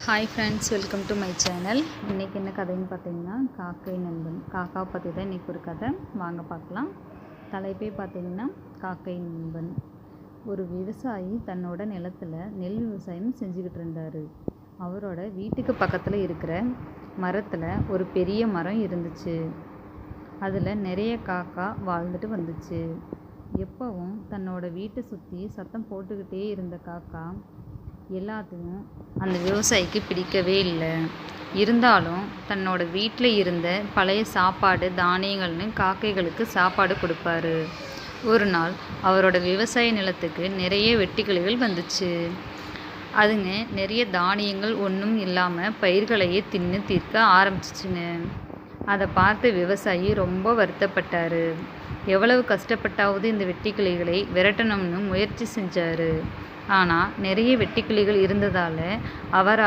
Hi friends, welcome to my channel. இன்றைக்கி என்ன கதைன்னு பார்த்தீங்கன்னா, காக்கை நண்பன். காக்காவை பற்றி தான் இன்றைக்கி ஒரு கதை. வாங்க பார்க்கலாம். தலைப்பே பார்த்தீங்கன்னா காக்கை நண்பன். ஒரு விவசாயி தன்னோட நிலத்தில் நெல் விவசாயம் செஞ்சுக்கிட்டு இருந்தார். அவரோட வீட்டுக்கு பக்கத்தில் இருக்கிற மரத்தில் ஒரு பெரிய மரம் இருந்துச்சு. அதில் நிறைய காக்கா வாழ்ந்துட்டு வந்துச்சு. எப்பவும் தன்னோட வீட்டை சுற்றி சத்தம் போட்டுக்கிட்டே இருந்த காக்கா எல்லாத்தையும் அந்த விவசாயிக்கு பிடிக்கவே இல்லை. இருந்தாலும் தன்னோட வீட்டில் இருந்த பழைய சாப்பாடு, தானியங்கள்னு காக்கைகளுக்கு சாப்பாடு கொடுப்பாரு. ஒரு நாள் அவரோட விவசாய நிலத்துக்கு நிறைய வெட்டுக்கிளிகள் வந்துச்சு. அதுங்க நிறைய தானியங்கள் ஒன்றும் இல்லாமல் பயிர்களையே தின்னு தீர்க்க ஆரம்பிச்சிச்சுங்க. அதை பார்த்து விவசாயி ரொம்ப வருத்தப்பட்டார். எவ்வளவு கஷ்டப்பட்டாவது இந்த வெட்டுக்கிளிகளை விரட்டணும்னு முயற்சி செஞ்சார். ஆனால் நிறைய வெட்டுக்கிளிகள் இருந்ததால் அவரால்